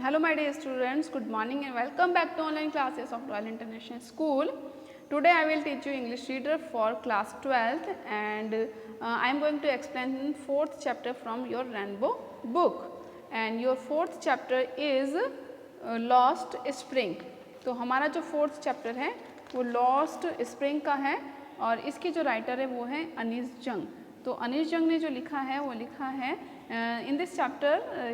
Hello my dear students, good morning and welcome back to online classes of Royal International School. Today I will teach you English reader for class 12th and I am going to explain 4th chapter from your rainbow book and your 4th chapter is Lost Spring. तो हमारा जो 4th chapter है वो Lost Spring का है और इसके जो राइटर है वो है अनीस जंग। तो अनीस जंग ने जो लिखा है वो लिखा है in this chapter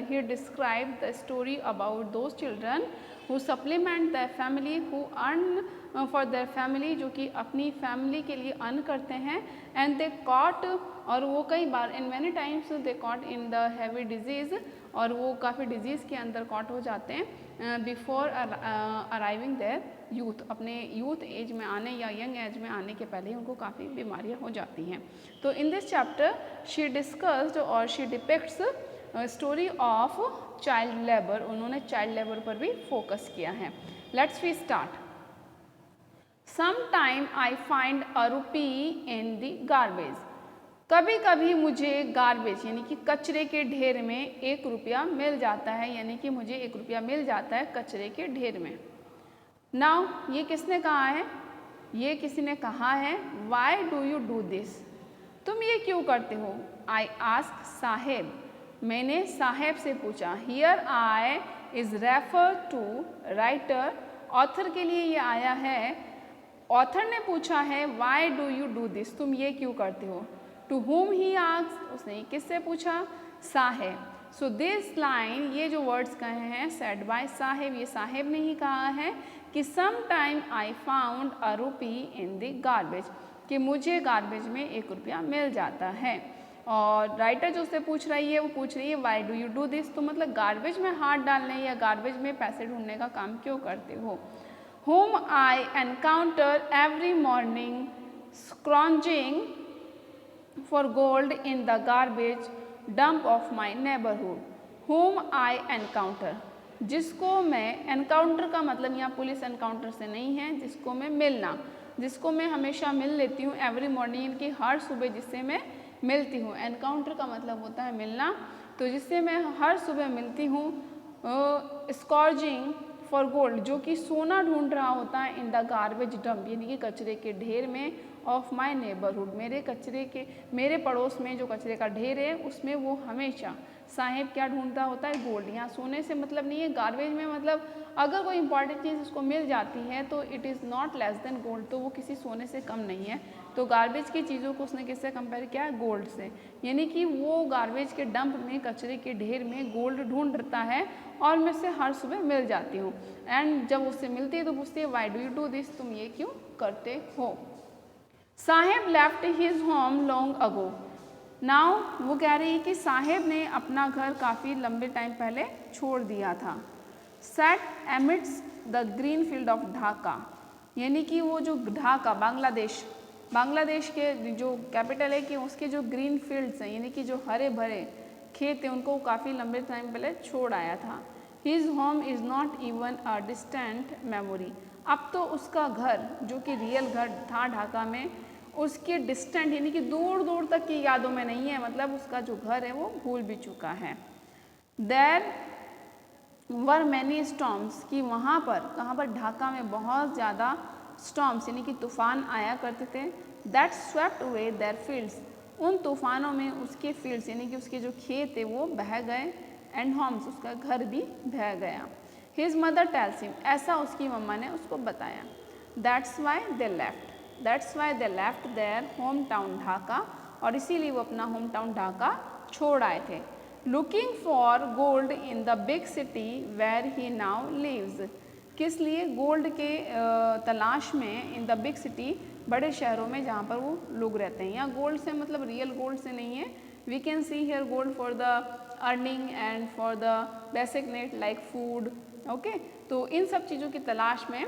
he described the story about those children who supplement their family, who earn for their family, जो कि अपनी फैमिली के लिए अर्न करते हैं and they caught और वो कई बार in many times they caught in the heavy disease और वो काफ़ी डिजीज़ के अंदर कॉट हो जाते हैं बिफोर अराइविंग देयर यूथ, अपने यूथ एज में आने या यंग एज में आने के पहले ही उनको काफ़ी बीमारियां हो जाती हैं। तो in this chapter she discussed और she depicts story of child labour, उन्होंने चाइल्ड लेबर पर भी फोकस किया है। Let's we start. Some time I find a rupee in the garbage, कभी कभी मुझे गार्बेज यानी कि कचरे के ढेर में 1 रुपया मिल जाता है, यानी कि मुझे 1 रुपया मिल जाता है कचरे के ढेर में। नाउ ये किसने कहा है? ये किसी ने कहा है why do you do this, तुम ये क्यों करते हो? आई आस्क साहेब, मैंने साहेब से पूछा। Here I is refer to writer, author के लिए ये आया है। ऑथर ने पूछा है why do you do this, तुम ये क्यों करते हो? टू whom ही आस्क्ड, उसने किससे पूछा? साहेब। सो दिस लाइन, ये जो वर्ड्स कहे हैं सेड बाय साहेब, ये साहेब ने ही कहा है कि सम time I found a rupee in the garbage, कि मुझे गार्बेज में 1 रुपया मिल जाता है। और राइटर जो उससे पूछ रही है वो पूछ रही है why do you do this, तो मतलब गार्बेज में हाथ डालने या गार्बेज में पैसे ढूंढने का काम क्यों करते हो? whom I encounter every morning scrounging for gold in the garbage dump of my neighborhood, whom I encounter, जिसको मैं, एनकाउंटर का मतलब यहाँ पुलिस एनकाउंटर से नहीं है, जिसको मैं मिलना, जिसको मैं हमेशा मिल लेती हूँ एवरी मॉर्निंग, की हर सुबह जिससे मैं मिलती हूँ। एनकाउंटर का मतलब होता है मिलना, तो जिससे मैं हर सुबह मिलती हूँ। स्कॉर्जिंग फॉर गोल्ड, जो कि सोना ढूंढ रहा होता है इन द गार्बेज डंप, यानी कि कचरे के ढेर में, ऑफ माई नेबरहुड, मेरे कचरे के, मेरे पड़ोस में जो कचरे का ढेर है उसमें वो हमेशा साहेब क्या ढूंढता होता है? गोल्ड। यहाँ सोने से मतलब नहीं है, गार्बेज में मतलब अगर कोई इंपॉर्टेंट चीज़ उसको मिल जाती है तो it is not less than gold, तो वो किसी सोने से कम नहीं है। तो गार्बेज की चीज़ों को उसने किससे कंपेयर किया? गोल्ड से, यानी कि वो गार्बेज के डंप में, कचरे के ढेर में गोल्ड ढूंढता है और मैं उससे हर सुबह मिल जाती हूँ। एंड जब उससे मिलती है तो पूछती है why do you do this, तुम ये क्यों करते हो? Saheb left his home long ago, now वो कह रही है कि साहेब ने अपना घर काफ़ी लंबे टाइम पहले छोड़ दिया था। Set amidst the green field of Dhaka, यानी कि वो जो ढाका, बांग्लादेश, बांग्लादेश के जो कैपिटल है कि उसके जो ग्रीन फील्ड्स हैं, यानी कि जो हरे भरे खेत हैं, उनको काफ़ी लंबे टाइम पहले छोड़ आया था। His home is not even a distant memory, अब तो उसका घर जो कि रियल घर था ढाका में, उसके डिस्टेंट यानी कि दूर दूर तक की यादों में नहीं है, मतलब उसका जो घर है वो भूल भी चुका है। देर वर मैनी स्टॉर्म्स, कि वहाँ पर, कहाँ पर? ढाका में बहुत ज़्यादा स्टॉर्म्स यानी कि तूफान आया करते थे। That swept away there fields, उन तूफानों में उसके फील्ड्स यानी कि उसके जो खेत है वो बह गए। एंड होम्स, उसका घर भी बह गया। हिज मदर टेल्स हिम, ऐसा उसकी मम्मा ने उसको बताया। That's why they left, that's why they left their home town Dhaka, और इसीलिए वो अपना होम टाउन ढाका छोड़ आए थे। Looking for gold in the big city where he now lives, किस लिए? गोल्ड के तलाश में, इन द बिग सिटी, बड़े शहरों में जहाँ पर वो लोग रहते हैं। यहाँ गोल्ड से मतलब रियल गोल्ड से नहीं है, we can see here gold for the earning and for the basic need like food, okay. तो इन सब चीज़ों की तलाश में,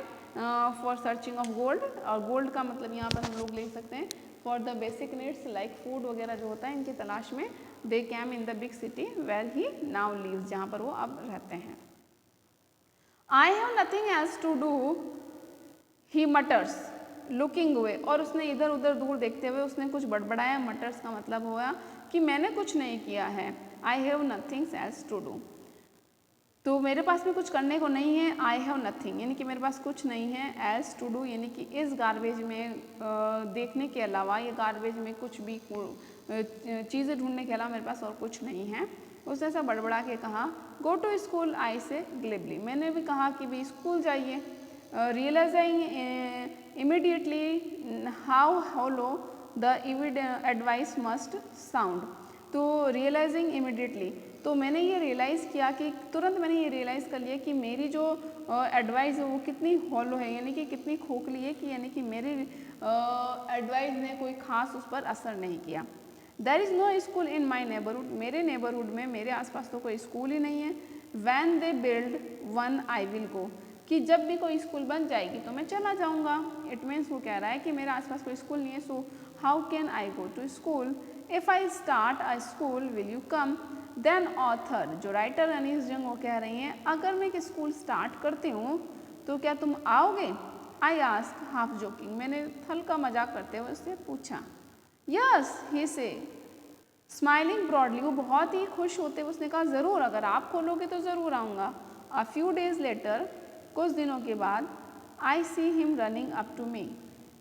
फॉर सर्चिंग ऑफ गोल्ड, और गोल्ड का मतलब यहाँ पर हम लोग ले सकते हैं for the basic needs like food वगैरह जो होता है, इनकी तलाश में they came in the big city where he now lives, जहाँ पर वो अब रहते हैं। I have nothing else to do he mutters looking away, और उसने इधर उधर दूर देखते हुए उसने कुछ बड़बड़ाया। मटर्स का मतलब हुआ कि मैंने कुछ नहीं किया है। I have nothing else to do. तो मेरे पास में कुछ करने को नहीं है, आई हैव नथिंग यानी कि मेरे पास कुछ नहीं है, एल्स टू डू यानी कि इस गार्बेज में देखने के अलावा, ये गार्बेज में कुछ भी चीज़ें ढूंढने के अलावा मेरे पास और कुछ नहीं है। उसने ऐसा बड़बड़ा के कहा, गो टू स्कूल, आई से ग्लिबली, मैंने भी कहा कि भी स्कूल जाइए। Realising immediately how hollow the advice must sound, तो रियलाइजिंग इमीडिएटली, तो मैंने ये रियलाइज़ किया कि तुरंत मैंने ये रियलाइज़ कर लिया कि मेरी जो एडवाइस है वो कितनी हॉलो है, यानी कि कितनी खोखली है, कि यानी कि मेरी एडवाइस ने कोई ख़ास उस पर असर नहीं किया। There is no school in my neighbourhood, मेरे नेबरहुड में, मेरे आसपास तो कोई स्कूल ही नहीं है। When they build one I will go, कि जब भी कोई स्कूल बन जाएगी तो मैं चला जाऊँगा। इट मीन्स वो कह रहा है कि मेरे आसपास कोई स्कूल नहीं है, so how can I go to school, if I start a school will you come. Then author, जो राइटर अनीस जंग, वो कह रही हैं, अगर मैं एक स्कूल स्टार्ट करती हूँ तो क्या तुम आओगे। आई आस्क हाफ जोकिंग, मैंने हल्का मजाक करते हुए उससे पूछा। यस ही से स्माइलिंग ब्रॉडली, वो बहुत ही खुश होते हुए उसने कहा, ज़रूर, अगर आप खोलोगे तो ज़रूर आऊँगा। अ फ्यू डेज लेटर, कुछ दिनों के बाद, I see him running up to me,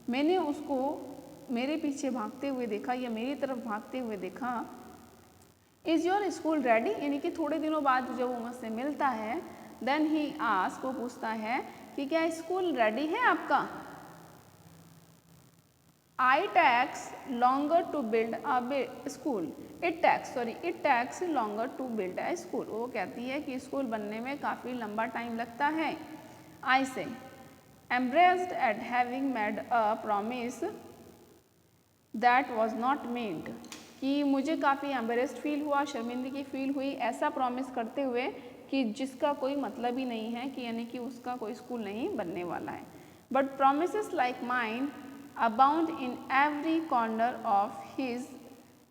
मैंने उसको मेरे पीछे भागते हुए देखा या मेरी तरफ भागते हुए देखा। इज़ योर स्कूल रेडी, यानी कि थोड़े दिनों बाद जब वो मुझसे मिलता है, देन ही आस्क, वो पूछता है कि क्या स्कूल रेडी है आपका। I takes longer to build a school, it takes longer to build a school, वो कहती है कि स्कूल बनने में काफ़ी लंबा टाइम लगता है। आई से embraced eight having made a promise that was not made, कि मुझे काफ़ी एम्बेरेस्ड फील हुआ, शर्मिंदगी फील हुई ऐसा प्रॉमिस करते हुए कि जिसका कोई मतलब ही नहीं है, कि यानी कि उसका कोई स्कूल नहीं बनने वाला है। But promises like mine abound in every corner of his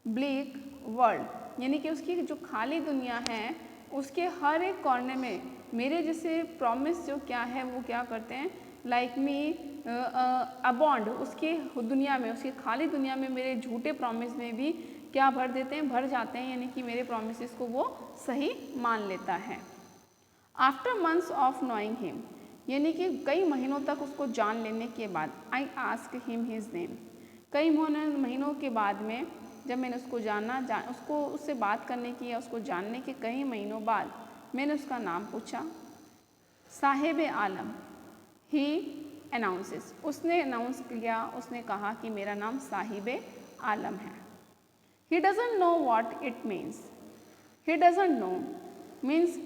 bleak world, यानी कि उसकी जो खाली दुनिया है उसके हर एक कॉर्नर में मेरे जैसे प्रॉमिस जो क्या है वो क्या करते हैं, लाइक मी अबॉन्ड, उसके दुनिया में, उसकी खाली दुनिया में मेरे झूठे प्रॉमिस में भी क्या भर देते हैं, भर जाते हैं, यानी कि मेरे प्रॉमिसेस को वो सही मान लेता है। After months of knowing him, यानी कि कई महीनों तक उसको जान लेने के बाद, I ask him his name, कई महीनों के बाद में जब मैंने उसको उसको उससे बात करने की या उसको जानने के कई महीनों बाद मैंने उसका नाम पूछा। साहिब आलम, ही अनाउंसेस, उसने अनाउंस किया, उसने कहा कि मेरा नाम साहिब आलम है। He doesn't know what it means, he doesn't know means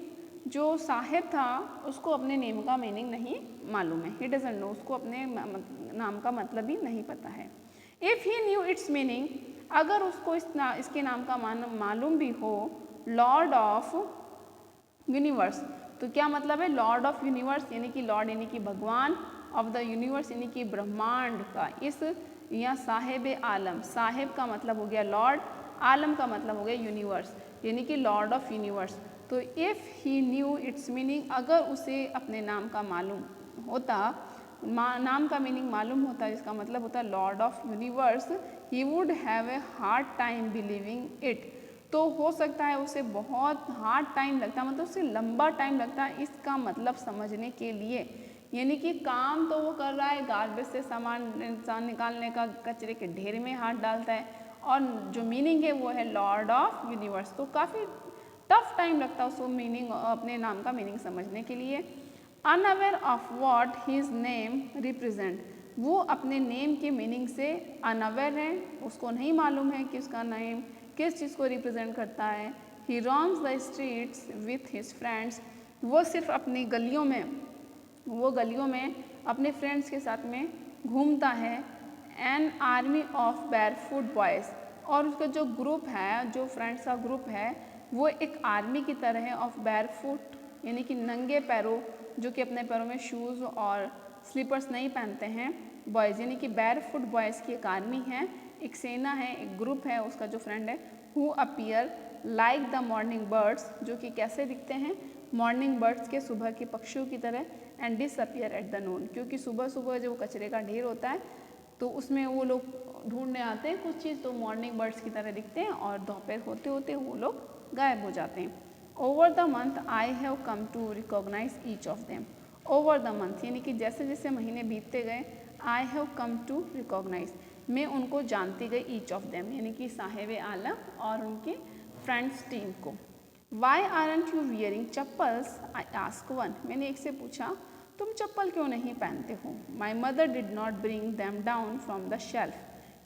जो साहिब था उसको अपने नेम का मीनिंग नहीं मालूम है। ही डजंट नो, उसको अपने नाम का मतलब ही नहीं पता है। If he new it's meaning, अगर उसको इसके नाम का मालूम भी हो, लॉर्ड ऑफ यूनिवर्स, तो क्या मतलब है लॉर्ड ऑफ यूनिवर्स, यानी कि लॉर्ड यानी कि भगवान, ऑफ द यूनिवर्स यानी कि ब्रह्मांड का, इस या साहिब आलम, साहिब का मतलब हो गया लॉर्ड, आलम का मतलब हो गया यूनिवर्स, यानी कि लॉर्ड ऑफ यूनिवर्स। तो if he new it's meaning, अगर उसे अपने नाम का मालूम होता, नाम का मीनिंग मालूम होता, जिसका मतलब होता है Lord of universe, he would have a hard time believing it, तो हो सकता है उसे बहुत हार्ड टाइम लगता, मतलब उसे लंबा टाइम लगता है इसका मतलब समझने के लिए। यानी कि काम तो वो कर रहा है, गार्बेज से सामान इंसान निकालने का, कचरे के ढेर में हाथ डालता है, और जो मीनिंग है वो है लॉर्ड ऑफ यूनिवर्स, तो काफ़ी टफ टाइम लगता है उसको मीनिंग, अपने नाम का मीनिंग समझने के लिए। Unaware of what his name represent, वो अपने नेम के मीनिंग से अनअवेयर है, उसको नहीं मालूम है कि उसका नेम किस चीज़ को रिप्रेजेंट करता है। He roams the streets with his friends, वो सिर्फ अपनी गलियों में अपने फ्रेंड्स के साथ में घूमता है। एन आर्मी ऑफ बैरफुट बॉयज़, और उसका जो ग्रुप है, जो फ्रेंड्स का ग्रुप है, वो एक आर्मी की तरह है, ऑफ बैरफुट यानी कि नंगे पैरों, जो कि अपने पैरों में शूज़ और स्लीपर्स नहीं पहनते हैं, बॉयज़ यानी कि बैरफुट बॉयज़ की एक आर्मी है, एक सेना है, एक ग्रुप है, उसका जो फ्रेंड है। Who appear like the morning birds, जो कि कैसे दिखते हैं, मॉर्निंग बर्ड्स के, सुबह के पक्षियों की तरह। एंड डिसअपियर एट द नून, क्योंकि सुबह सुबह जो कचरे का ढेर होता है तो उसमें वो लोग ढूंढने आते हैं कुछ चीज़, तो मॉर्निंग बर्ड्स की तरह दिखते हैं, और दोपहर होते होते वो लोग गायब हो जाते हैं। Over the month I have come to recognise each of them. Over the month यानी कि जैसे जैसे महीने बीतते गए, I have come to recognise, मैं उनको जानती गई, ईच ऑफ देम यानी कि साहिब आलम और उनके फ्रेंड्स टीम को। Why aren't you wearing chappals, I ask one, मैंने एक से पूछा तुम चप्पल क्यों नहीं पहनते हो। My mother did not bring them down from the shelf,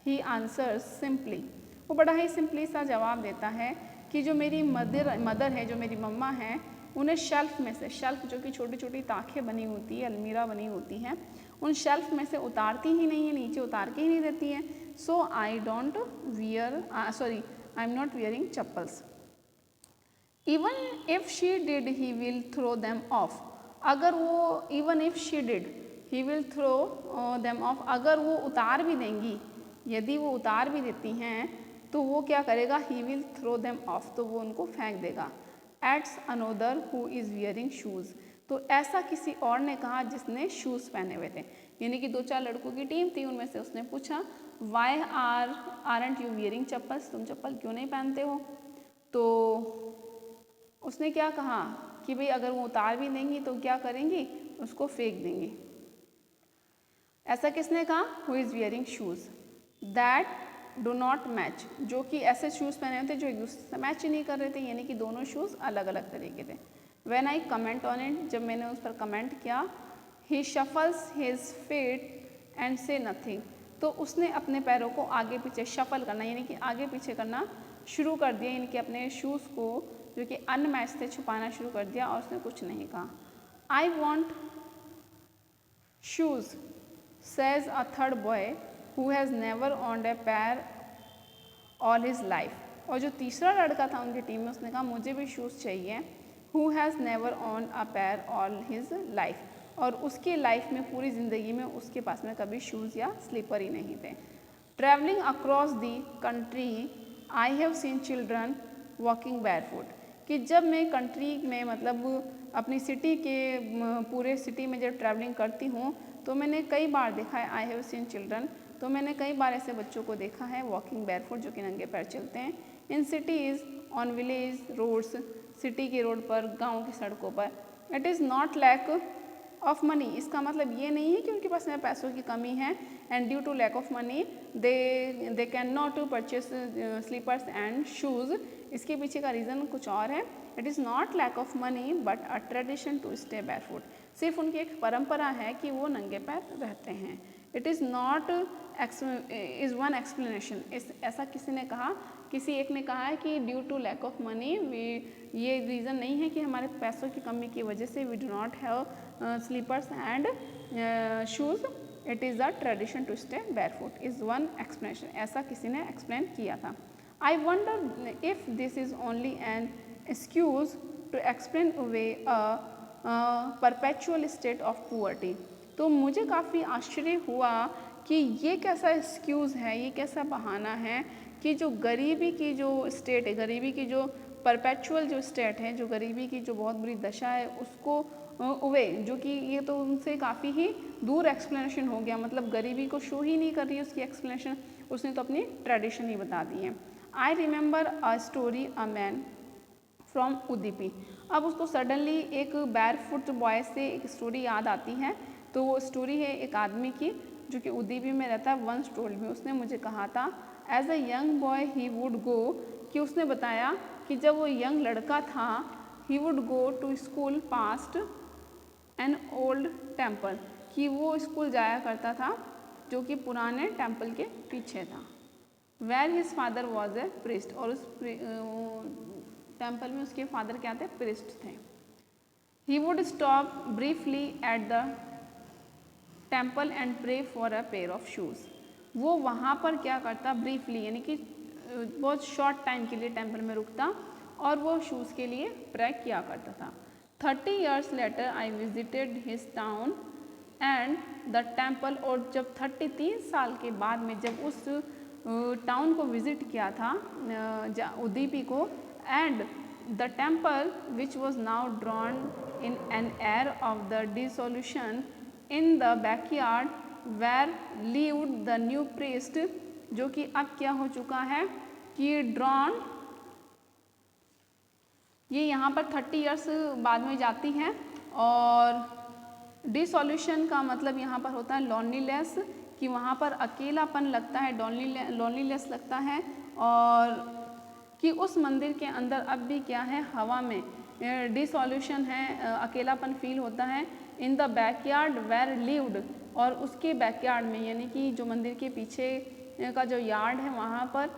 he answers simply, वो बड़ा ही सिंपली सा जवाब देता है कि जो मेरी मदर है, जो मेरी मम्मा है, उन्हें शेल्फ में से, शेल्फ जो कि छोटी छोटी ताखें बनी होती है, अलमीरा बनी होती है, उन शेल्फ में से उतारती ही नहीं है, नीचे उतार के ही नहीं देती है। So I don't wear, sorry I am not wearing chappals. Even if she did he will throw them off, अगर वो, even if she did he will throw them off, अगर वो उतार भी देंगी, यदि वो उतार भी देती हैं तो वो क्या करेगा, he will throw them off, तो वो उनको फेंक देगा। It's another who is wearing shoes, तो ऐसा किसी और ने कहा जिसने शूज़ पहने हुए थे, यानी कि 2-4 लड़कों की टीम थी, उनमें से उसने पूछा why aren't you wearing chappals, तुम चप्पल क्यों नहीं पहनते हो। तो उसने क्या कहा कि भाई अगर वो उतार भी देंगी तो क्या करेंगी, उसको फेंक देंगी। ऐसा किसने कहा, who is wearing shoes that do not match, जो कि ऐसे शूज़ पहने हुए थे जो एक दूसरे से मैच ही नहीं कर रहे थे, यानी कि दोनों शूज़ अलग अलग तरीके थे। When I comment on it, जब मैंने उस पर कमेंट किया, ही शफल्स हिज फीट एंड से नथिंग, तो उसने अपने पैरों को आगे पीछे शफल करना यानी कि आगे पीछे करना शुरू कर दिया, यानी कि अपने शूज़ को जो कि अनमैच थे छुपाना शुरू कर दिया और उसने कुछ नहीं कहा। I want shoes says a third boy who has never owned a pair all his life, और जो तीसरा लड़का था उनकी टीम में, उसने कहा मुझे भी शूज़ चाहिए, who has never on a पैर ऑल हिज लाइफ, और उसकी लाइफ में, पूरी ज़िंदगी में उसके पास में कभी शूज़ या स्लीपर ही नहीं थे। Travelling across the country I have seen children walking barefoot, कि जब मैं कंट्री में, मतलब अपनी सिटी के, पूरे सिटी में जब ट्रैवलिंग करती हूँ तो मैंने कई बार देखा है, आई हैव सीन चिल्ड्रन, तो मैंने कई बार ऐसे बच्चों को देखा है वॉकिंग बैरफुट, जो कि नंगे पैर चलते हैं, in cities on village roads, city के रोड पर, गाँव की सड़कों पर। It is not lack of money, इसका मतलब ये नहीं है कि उनके पास में पैसों की कमी है, and due to lack of money they can not purchase slippers and shoes, इसके पीछे का रीज़न कुछ और है। It is not lack of money but a tradition to stay barefoot, सिर्फ उनकी एक परंपरा है कि वो नंगे पैर रहते हैं। It is not is one explanation, ऐसा किसी ने कहा, किसी एक ने कहा है कि due to lack of money, ये रीज़न नहीं है कि हमारे पैसों की कमी की वजह से we do not have slippers and shoes, it is a tradition to stay barefoot is one explanation, ऐसा किसी ने एक्सप्लेन किया था। I wonder if this is only an excuse to explain away a perpetual state of poverty, तो मुझे काफ़ी आश्चर्य हुआ कि ये कैसा एक्सक्यूज़ है, ये कैसा बहाना है कि जो गरीबी की जो स्टेट है, गरीबी की जो परपेचुअल जो स्टेट है, जो गरीबी की जो बहुत बुरी दशा है, उसको वे, जो कि ये तो उनसे काफ़ी ही दूर एक्सप्लेनेशन हो गया, मतलब गरीबी को शो ही नहीं कर रही है उसकी एक्सप्लेनेशन, उसने तो अपनी ट्रेडिशन ही बता दी है। I remember a story a man from Udipi, अब उसको सडनली एक बैरफुट बॉय से एक स्टोरी याद आती है, तो वो स्टोरी है एक आदमी की जो कि उदीपी में रहता है। वंस टोल्ड मी, उसने मुझे कहा था, as a young boy he would go, कि उसने बताया कि जब वो यंग लड़का था, he would go to school past an old temple, कि वो स्कूल जाया करता था जो कि पुराने टेम्पल के पीछे था। Where his father was a priest, और उस टेम्पल में उसके फादर क्या थे, प्रिस्ट थे। He would stop briefly at the temple and pray for a pair of shoes, वो वहाँ पर क्या करता, ब्रीफली यानी कि बहुत शॉर्ट टाइम के लिए टेम्पल में रुकता और वो शूज़ के लिए प्रे किया करता था। 30 years later I visited his town and the temple, और जब 33 साल के बाद में जब उस टाउन को विज़िट किया था, उदीपी को, and the temple which was now drawn in an air of the dissolution in the backyard where lived the new priest, जो कि अब क्या हो चुका है कि ड्रॉन ये यहाँ पर 30 ईयर्स बाद में जाती हैं। और डिसोल्यूशन का मतलब यहाँ पर होता है लॉनलीनेस, कि वहाँ पर अकेलापन लगता है, लॉनलीनेस लगता है, और कि उस मंदिर के अंदर अब भी क्या है, हवा में डिसोल्यूशन है, अकेलापन फील होता है। In the backyard where lived, और उसके बैकयार्ड में यानी कि जो मंदिर के पीछे का जो यार्ड है वहाँ पर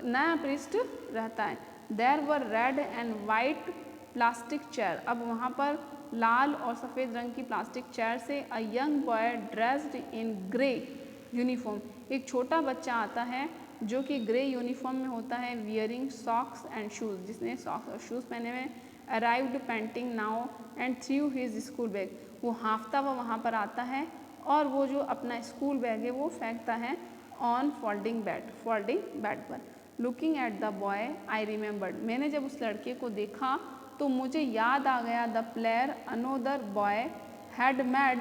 नया प्रीस्ट रहता है। There were red and white plastic chair, अब वहाँ पर लाल और सफ़ेद रंग की प्लास्टिक चेयर से अ young boy dressed in grey uniform, एक छोटा बच्चा आता है जो कि ग्रे यूनिफॉर्म में होता है, वियरिंग सॉक्स एंड शूज़, जिसने सॉक्स और शूज़ पहने हुए, arrived painting now and through his school bag, वो हाँफता हुआ वहाँ पर आता है और वो जो अपना स्कूल बैग है वो फेंकता है ऑन फोल्डिंग बेड पर। Looking at the boy I remembered, मैंने जब उस लड़के को देखा तो मुझे याद आ गया the prayer another boy had made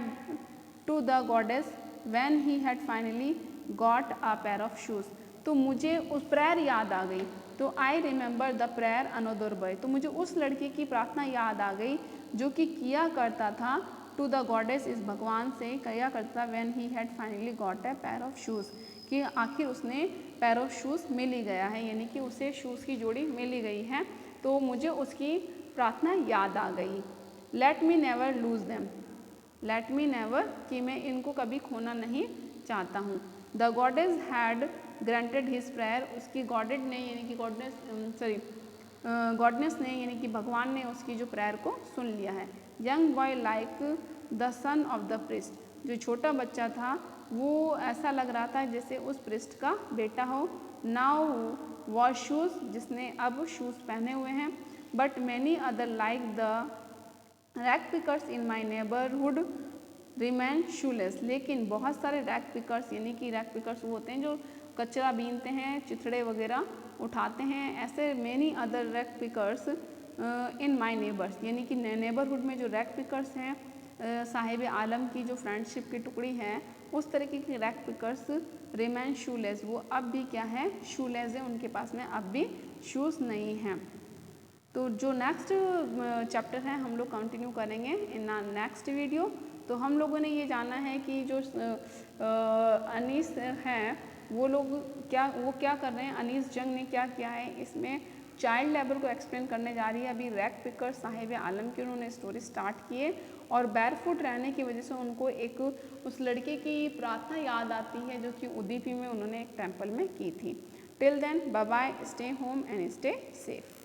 to the goddess when he had finally got a pair of shoes, तो मुझे उस प्रेयर याद आ गई। तो I remember the prayer another boy, तो मुझे उस लड़के की प्रार्थना याद आ गई जो कि किया करता था टू द गॉडेस, इस भगवान से किया करता when he had finally got a pair of shoes, कि आखिर उसने पेयर ऑफ शूज़ मिल ही गया है, यानी कि उसे शूज़ की जोड़ी मिल ही गई है, तो मुझे उसकी प्रार्थना याद आ गई। Let me never lose them, let me never, कि मैं इनको कभी खोना नहीं चाहता हूँ। The goddess had granted his prayer, उसकी गॉडेड ने यानी कि गॉडनेस ने यानी कि भगवान ने उसकी जो प्रेयर को सुन लिया है। Young boy like the son of the priest, जो छोटा बच्चा था वो ऐसा लग रहा था जैसे उस प्रिस्ट का बेटा हो। नाउ वॉश शूज़, जिसने अब शूज़ पहने हुए हैं। But many other like the rag pickers in my neighbourhood remain shoelace, लेकिन बहुत सारे रैक पिकर्स यानी कि रैक पिकर्स वो होते हैं जो कचरा बीनते हैं, चिथड़े वगैरह उठाते हैं, ऐसे मैनी अदर रैक पिकर्स इन माई नेबर्स, यानी कि नेबरहुड में जो रैक पिकर्स हैं, साहिब आलम की जो फ्रेंडशिप की टुकड़ी है, उस तरीके के रैक पिकर्स रिमेन शूलेस, वो अब भी क्या है, शूलेस है, उनके पास में अब भी शूज़ नहीं हैं। तो जो नेक्स्ट चैप्टर है हम लोग कंटिन्यू करेंगे इन नेक्स्ट वीडियो। तो हम लोगों ने ये जाना है कि जो अनीस हैं वो क्या कर रहे हैं, अनीस जंग ने क्या किया है, इसमें चाइल्ड लेबर को एक्सप्लेन करने जा रही है। अभी रैक पिकर साहिब आलम की उन्होंने स्टोरी स्टार्ट किए और बैरफुट रहने की वजह से उनको एक उस लड़के की प्रार्थना याद आती है जो कि उदीपी में उन्होंने एक टेम्पल में की थी। Till then bye bye, stay home and stay safe.